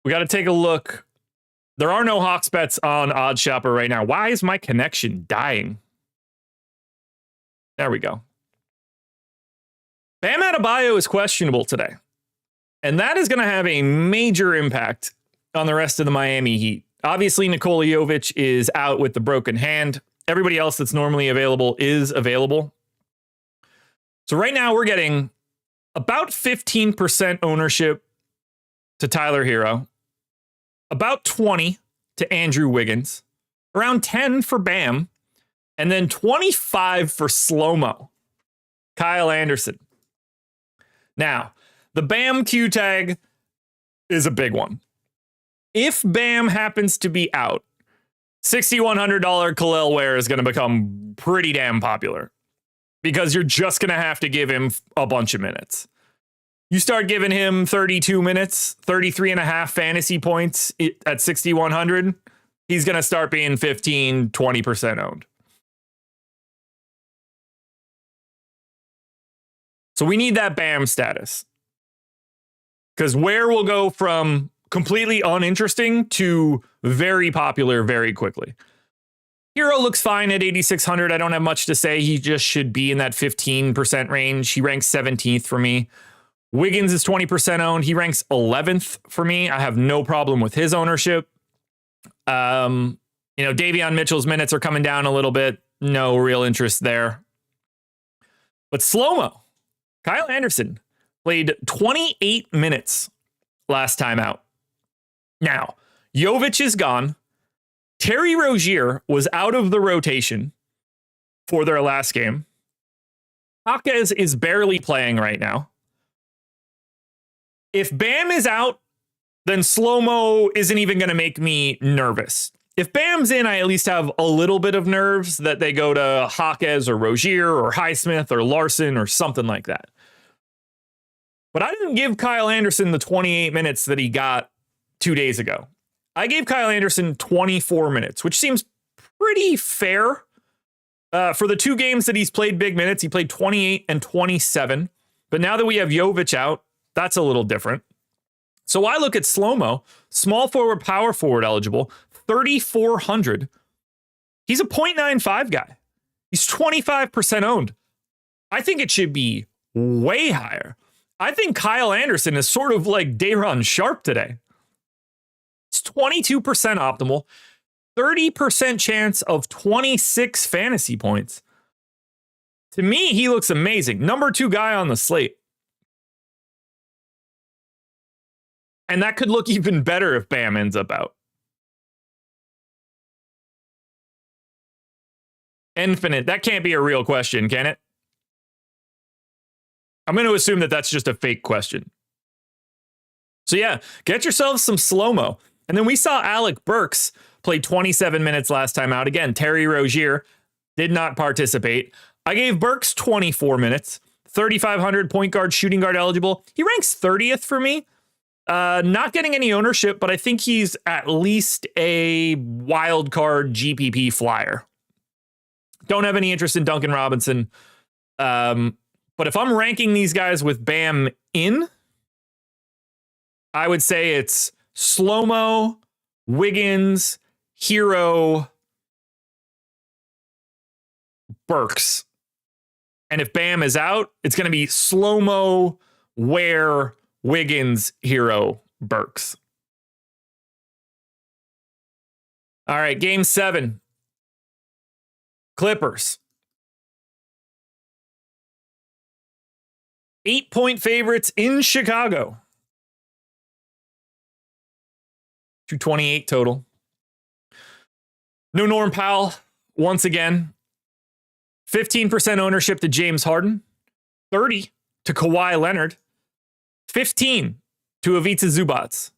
We got to take a look. There are no Hawks bets on OddsShopper right now. Why is my connection dying? There we go. Bam Adebayo is questionable today. And that is going to have a major impact on the rest of the Miami Heat. Obviously, Nikola Jovic is out with the broken hand. Everybody else that's normally available is available. So right now we're getting about 15% ownership to Tyler Hero, about 20 to Andrew Wiggins, around 10 for Bam, and then 25 for Slow-Mo, Kyle Anderson. Now, the Bam Q tag is a big one. If Bam happens to be out, $6,100 Khalil Ware is going to become pretty damn popular because you're just going to have to give him a bunch of minutes. You start giving him 32 minutes, 33 and a half fantasy points at 6,100, he's going to start being 15, 20% owned. So we need that Bam status. Because Ware will go from completely uninteresting to very popular very quickly. Hero looks fine at 8,600. I don't have much to say. He just should be in that 15% range. He ranks 17th for me. Wiggins is 20% owned. He ranks 11th for me. I have no problem with his ownership. Davion Mitchell's minutes are coming down a little bit. No real interest there. But Slow-Mo, Kyle Anderson, played 28 minutes last time out. Now, Jovic is gone. Terry Rozier was out of the rotation for their last game. Jaquez is barely playing right now. If Bam is out, then Slow-Mo isn't even going to make me nervous. If Bam's in, I at least have a little bit of nerves that they go to Jaquez or Rozier or Highsmith or Larson or something like that. But I didn't give Kyle Anderson the 28 minutes that he got 2 days ago. I gave Kyle Anderson 24 minutes, which seems pretty fair. For the 2 games that he's played big minutes, he played 28 and 27. But now that we have Jovic out, that's a little different. So I look at Slow-Mo, small forward, power forward eligible, 3,400. He's a 0.95 guy. He's 25% owned. I think it should be way higher. I think Kyle Anderson is sort of like Day'Ron Sharpe today. It's 22% optimal, 30% chance of 26 fantasy points. To me, he looks amazing. Number 2 guy on the slate. And that could look even better if Bam ends up out. Infinite. That can't be a real question, can it? I'm going to assume that that's just a fake question. So yeah, get yourselves some Slow-Mo. And then we saw Alec Burks play 27 minutes last time out. Again, Terry Rozier did not participate. I gave Burks 24 minutes, 3,500 point guard, shooting guard eligible. He ranks 30th for me. Not getting any ownership, but I think he's at least a wild card GPP flyer. Don't have any interest in Duncan Robinson. But if I'm ranking these guys with Bam in, I would say it's Slow-Mo, Wiggins, Hero, Burks. And if Bam is out, it's going to be Slow-Mo, Ware, Wiggins, Hero, Burks. All right, game 7. Clippers. 8-point favorites in Chicago. 228 total. No Norm Powell once again. 15% ownership to James Harden. 30 to Kawhi Leonard. 15 to Ivica Zubac.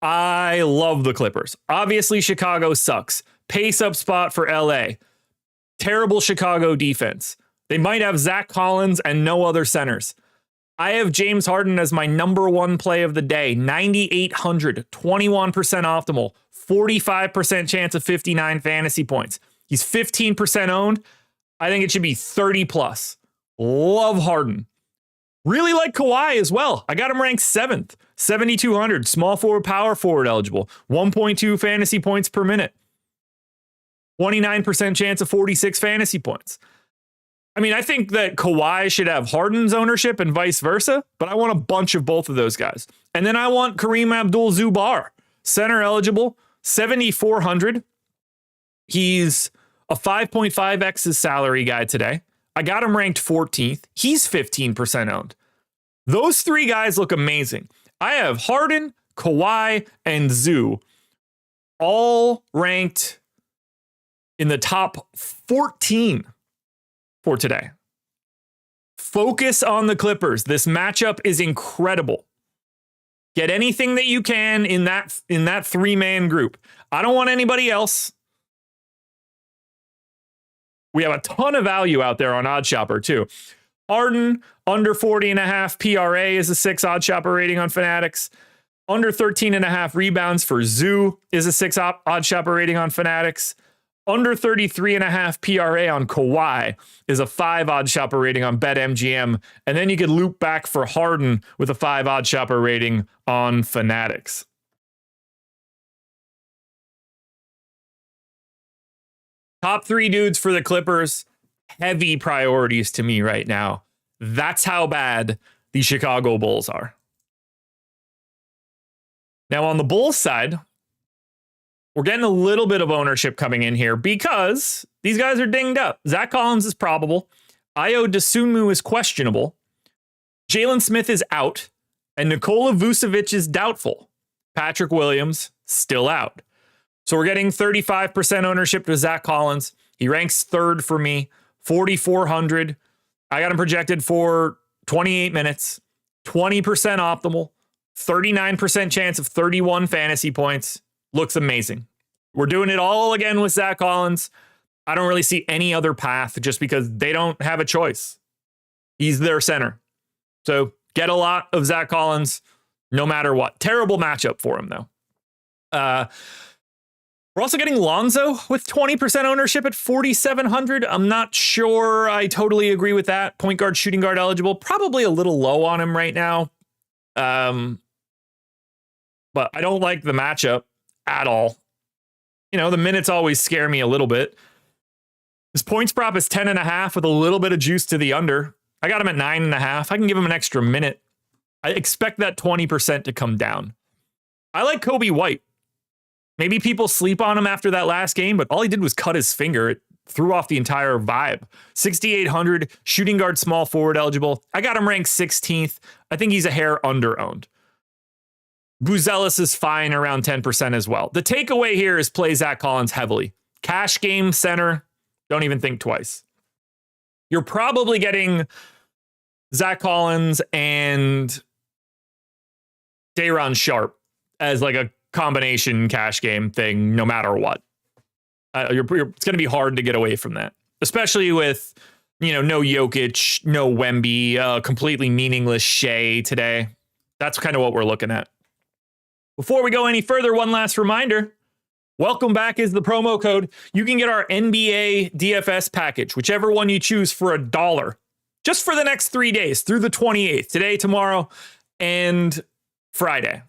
I love the Clippers. Obviously, Chicago sucks. Pace up spot for LA. Terrible Chicago defense. They might have Zach Collins and no other centers. I have James Harden as my number one play of the day. 9,800, 21% optimal, 45% chance of 59 fantasy points. He's 15% owned. I think it should be 30 plus. Love Harden. Really like Kawhi as well. I got him ranked 7th, 7,200, small forward, power forward eligible, 1.2 fantasy points per minute, 29% chance of 46 fantasy points. I mean, I think that Kawhi should have Harden's ownership and vice versa, but I want a bunch of both of those guys. And then I want Kareem Abdul-Jabbar, center eligible, 7,400. He's a 5.5x his salary guy today. I got him ranked 14th. He's 15% owned. Those three guys look amazing. I have Harden, Kawhi, and Zoo all ranked in the top 14 for today. Focus on the Clippers. This matchup is incredible. Get anything that you can in that three-man group. I don't want anybody else. We have a ton of value out there on OddsShopper too. Harden, under 40.5 PRA is a 6 OddsShopper rating on Fanatics. Under 13.5 rebounds for Zoo is a 6 OddsShopper rating on Fanatics. Under 33.5 PRA on Kawhi is a 5 OddsShopper rating on BetMGM. And then you could loop back for Harden with a 5 OddsShopper rating on Fanatics. Top 3 dudes for the Clippers, heavy priorities to me right now. That's how bad the Chicago Bulls are. Now on the Bulls side, we're getting a little bit of ownership coming in here because these guys are dinged up. Zach Collins is probable. Ayo Dosunmu is questionable. Jalen Smith is out. And Nikola Vucevic is doubtful. Patrick Williams still out. So we're getting 35% ownership to Zach Collins. He ranks 3rd for me, 4,400. I got him projected for 28 minutes, 20% optimal, 39% chance of 31 fantasy points. Looks amazing. We're doing it all again with Zach Collins. I don't really see any other path just because they don't have a choice. He's their center. So get a lot of Zach Collins no matter what. Terrible matchup for him, though. We're also getting Lonzo with 20% ownership at 4,700. I'm not sure I totally agree with that. Point guard, shooting guard eligible. Probably a little low on him right now. But I don't like the matchup at all. You know, the minutes always scare me a little bit. His points prop is 10.5 with a little bit of juice to the under. I got him at 9.5. I can give him an extra minute. I expect that 20% to come down. I like Kobe White. Maybe people sleep on him after that last game, but all he did was cut his finger. It threw off the entire vibe. 6,800, shooting guard, small forward eligible. I got him ranked 16th. I think he's a hair under-owned. Buzelis is fine around 10% as well. The takeaway here is play Zach Collins heavily. Cash game center, don't even think twice. You're probably getting Zach Collins and Day'Ron Sharpe as like a combination cash game thing, no matter what. It's going to be hard to get away from that, especially with, no Jokic, no Wemby, completely meaningless Shea today. That's kind of what we're looking at. Before we go any further, one last reminder. Welcome back is the promo code. You can get our NBA DFS package, whichever one you choose, for $1 just for the next 3 days through the 28th, today, tomorrow, and Friday.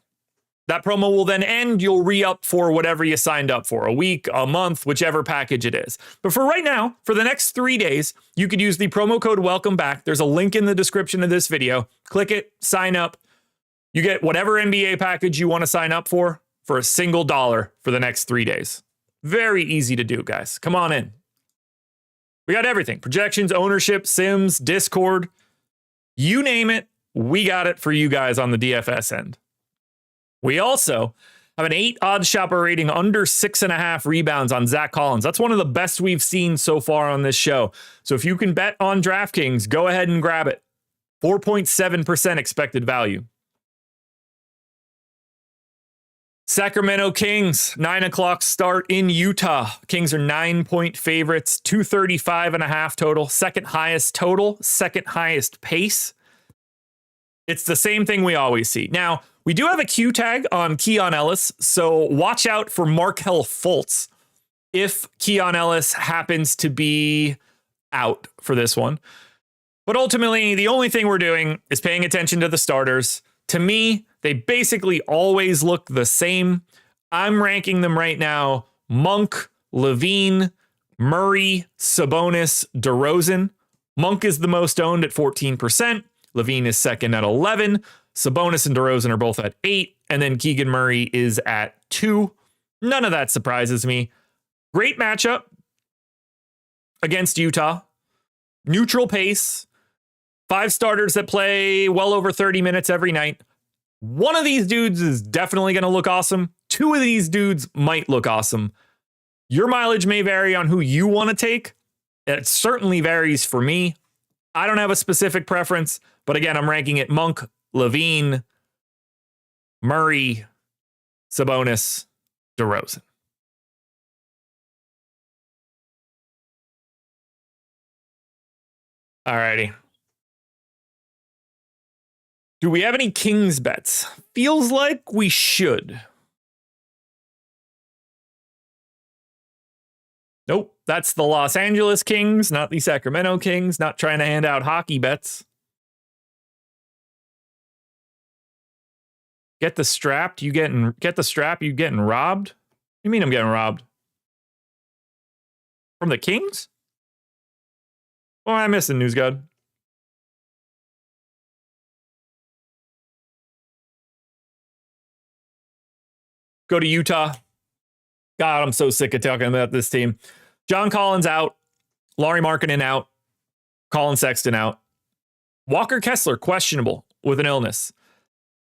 That promo will then end. You'll re-up for whatever you signed up for, a week, a month, whichever package it is. But for right now, for the next 3 days, you could use the promo code Welcome Back. There's a link in the description of this video. Click it, sign up. You get whatever NBA package you want to sign up for a single $1 for the next 3 days. Very easy to do, guys. Come on in. We got everything. Projections, ownership, sims, Discord. You name it, we got it for you guys on the DFS end. We also have an 8 OddsShopper rating under 6.5 rebounds on Zach Collins. That's one of the best we've seen so far on this show. So if you can bet on DraftKings, go ahead and grab it. 4.7% expected value. Sacramento Kings, 9 o'clock start in Utah. Kings are 9-point favorites, 235.5 total. Second highest total, second highest pace. It's the same thing we always see. Now, we do have a Q tag on Keon Ellis, so watch out for Markelle Fultz if Keon Ellis happens to be out for this one. But ultimately, the only thing we're doing is paying attention to the starters. To me, they basically always look the same. I'm ranking them right now: Monk, Levine, Murray, Sabonis, DeRozan. Monk is the most owned at 14%. Levine is second at 11%. Sabonis and DeRozan are both at 8%. And then Keegan Murray is at 2%. None of that surprises me. Great matchup against Utah. Neutral pace. 5 starters that play well over 30 minutes every night. One of these dudes is definitely going to look awesome. 2 of these dudes might look awesome. Your mileage may vary on who you want to take. It certainly varies for me. I don't have a specific preference, but again, I'm ranking it Monk, Levine, Murray, Sabonis, DeRozan. Alrighty. Do we have any Kings bets? Feels like we should. Nope, that's the Los Angeles Kings, not the Sacramento Kings. Not trying to hand out hockey bets. Get the strap, you getting robbed? What do you mean I'm getting robbed? From the Kings? Oh, I'm missing, News God. Go to Utah. God, I'm so sick of talking about this team. John Collins out. Lauri Markkanen out. Colin Sexton out. Walker Kessler questionable with an illness.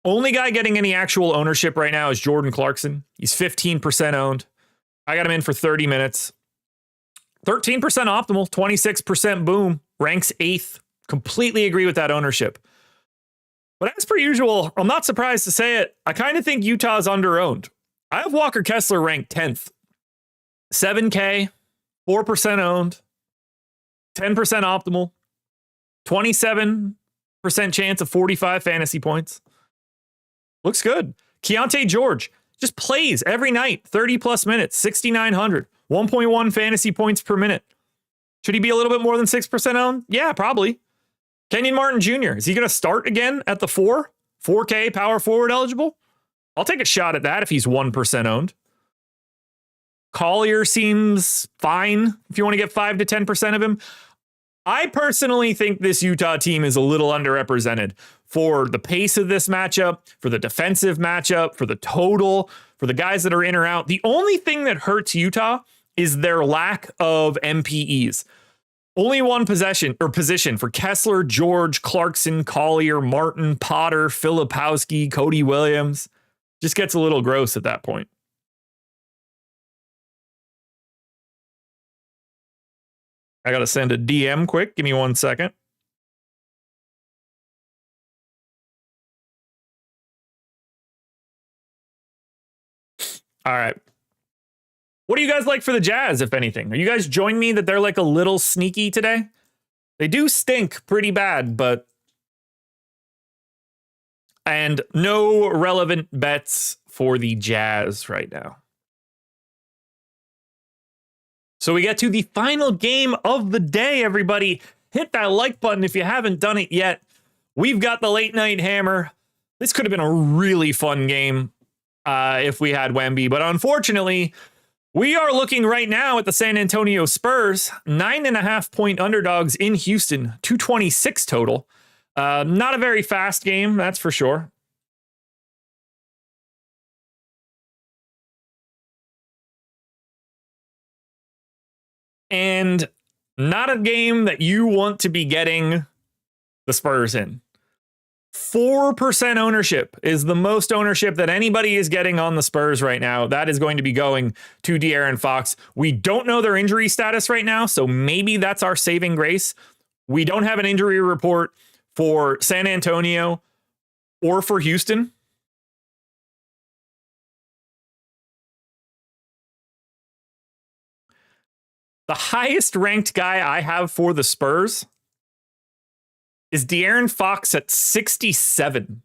Only guy getting any actual ownership right now is Jordan Clarkson. He's 15% owned. I got him in for 30 minutes. 13% optimal, 26% boom. Ranks 8th. Completely agree with that ownership. But as per usual, I'm not surprised to say it. I kind of think Utah's under-owned. I have Walker Kessler ranked 10th. 7K, 4% owned, 10% optimal, 27% chance of 45 fantasy points. Looks good. Keontae George just plays every night, 30 plus minutes, 6,900, 1.1 fantasy points per minute. Should he be a little bit more than 6% owned? Yeah, probably. Kenyon Martin Jr., is he going to start again at the 4K power forward eligible? I'll take a shot at that if he's 1% owned. Collier seems fine if you want to get 5 to 10% of him. I personally think this Utah team is a little underrepresented for the pace of this matchup, for the defensive matchup, for the total, for the guys that are in or out. The only thing that hurts Utah is their lack of MPEs. Only one position for Kessler, George, Clarkson, Collier, Martin, Potter, Filipowski, Cody Williams. Just gets a little gross at that point. I got to send a DM quick. Give me 1 second. All right. What do you guys like for the Jazz, if anything? Are you guys joining me that they're like a little sneaky today? They do stink pretty bad, but... And no relevant bets for the Jazz right now. So we get to the final game of the day, everybody. Hit that like button if you haven't done it yet. We've got the late night hammer. This could have been a really fun game if we had Wemby, but unfortunately, we are looking right now at the San Antonio Spurs, 9.5-point underdogs in Houston, 226 total. Not a very fast game, that's for sure. And Not a game that you want to be getting the Spurs in. 4% ownership is the most ownership that anybody is getting on the Spurs right now. That is going to be going to De'Aaron Fox. We don't know their injury status right now, so maybe that's our saving grace. We don't have an injury report for San Antonio or for Houston. The highest ranked guy I have for the Spurs is De'Aaron Fox at 67.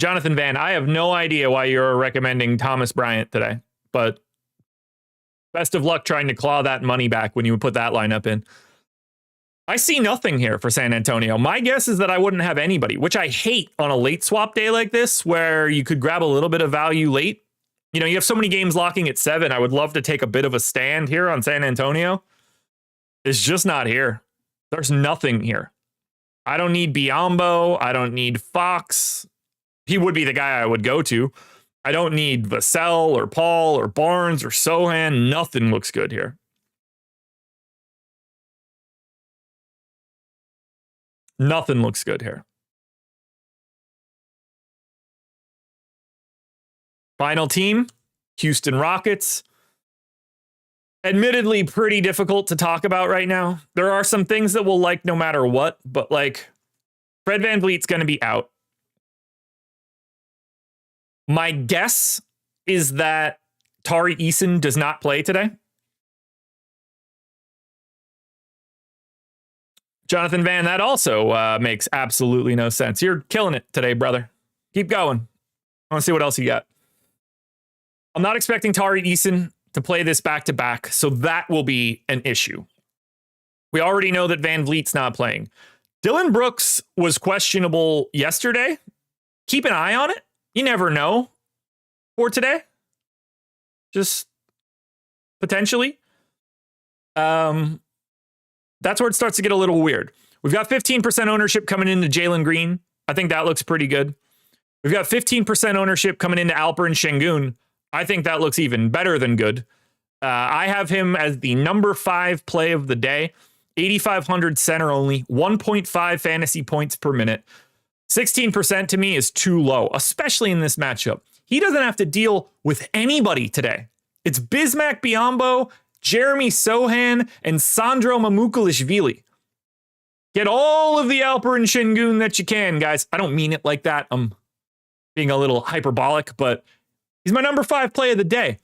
Jonathan Van, I have no idea why you're recommending Thomas Bryant today, but best of luck trying to claw that money back when you put that lineup in. I see nothing here for San Antonio. My guess is that I wouldn't have anybody, which I hate on a late swap day like this, where you could grab a little bit of value late. You know, you have so many games locking at 7. I would love to take a bit of a stand here on San Antonio. It's just not here. There's nothing here. I don't need Biyombo. I don't need Fox. He would be the guy I would go to. I don't need Vassell or Paul or Barnes or Sohan. Nothing looks good here. Nothing looks good here. Final team, Houston Rockets. Admittedly, pretty difficult to talk about right now. There are some things that we'll like no matter what, but like Fred VanVleet's going to be out. My guess is that Tari Eason does not play today. Jonathan Van, that also makes absolutely no sense. You're killing it today, brother. Keep going. I want to see what else you got. I'm not expecting Tari Eason to play this back-to-back, so that will be an issue. We already know that VanVleet's not playing. Dylan Brooks was questionable yesterday. Keep an eye on it. You never know for today. Just potentially. That's where it starts to get a little weird. We've got 15% ownership coming into Jalen Green. I think that looks pretty good. We've got 15% ownership coming into Alperen Şengün. I think that looks even better than good. I have him as the number 5 play of the day. 8,500 center only, 1.5 fantasy points per minute. 16% to me is too low, especially in this matchup. He doesn't have to deal with anybody today. It's Bismack Biyombo, Jeremy Sohan, and Sandro Mamukelashvili. Get all of the Alperen Şengün that you can, guys. I don't mean it like that. I'm being a little hyperbolic, but he's my number 5 play of the day.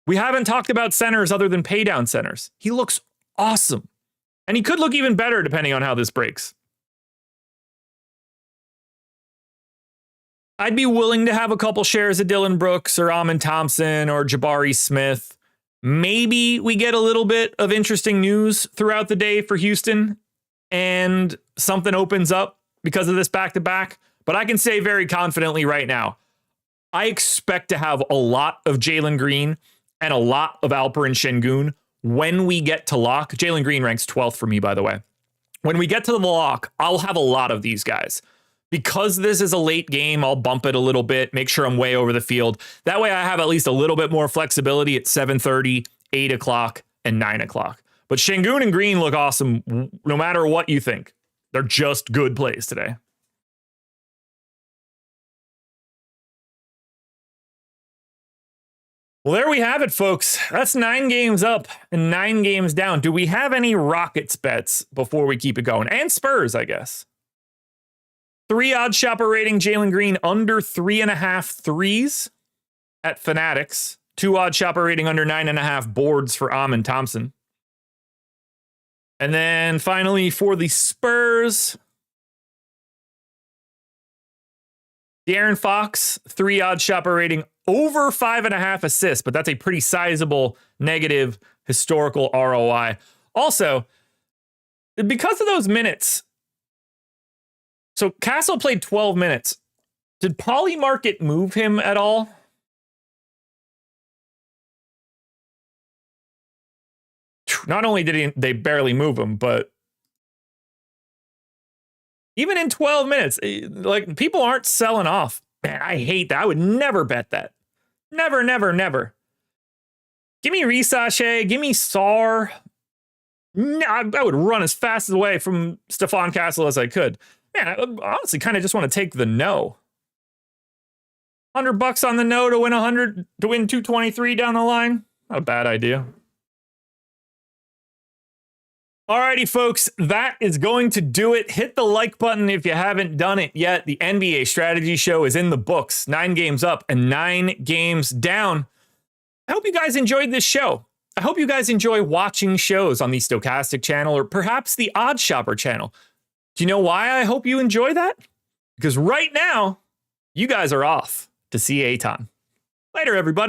We haven't talked about centers other than paydown centers. He looks awesome. And he could look even better depending on how this breaks. I'd be willing to have a couple shares of Dylan Brooks or Amin Thompson or Jabari Smith. Maybe we get a little bit of interesting news throughout the day for Houston and something opens up because of this back-to-back. But I can say very confidently right now, I expect to have a lot of Jalen Green and a lot of Alperen Şengün when we get to lock. Jalen Green ranks 12th for me, by the way. When we get to the lock, I'll have a lot of these guys. Because this is a late game, I'll bump it a little bit, make sure I'm way over the field. That way I have at least a little bit more flexibility at 7:30, 8 o'clock, and 9 o'clock. But Şengün and Green look awesome no matter what you think. They're just good plays today. Well, there we have it, folks. That's 9 games up and 9 games down. Do we have any Rockets bets before we keep it going? And Spurs, I guess. 3 OddsShopper rating Jalen Green under 3.5 threes at Fanatics. 2 OddsShopper rating under 9.5 boards for Amin Thompson. And then finally for the Spurs, De'Aaron Fox, 3 OddsShopper rating over 5.5 assists, but that's a pretty sizable negative historical ROI. Also, because of those minutes, so Castle played 12 minutes. Did Polymarket move him at all? Not only did they barely move him, but Even in 12 minutes, like people aren't selling off. Man, I hate that. I would never bet that. Never, never, never. Give me Risache. Give me Sar. No, I would run as fast away from Stephon Castle as I could. Man, I honestly kind of just want to take the no. $100 on the no to win 100 to win 223 down the line. Not a bad idea. Alrighty, folks, that is going to do it. Hit the like button if you haven't done it yet. The NBA strategy show is in the books. 9 games up and 9 games down. I hope you guys enjoyed this show. I hope you guys enjoy watching shows on the Stokastic channel or perhaps the OddsShopper channel. Do you know why I hope you enjoy that? Because right now, you guys are off to see Aton. Later, everybody.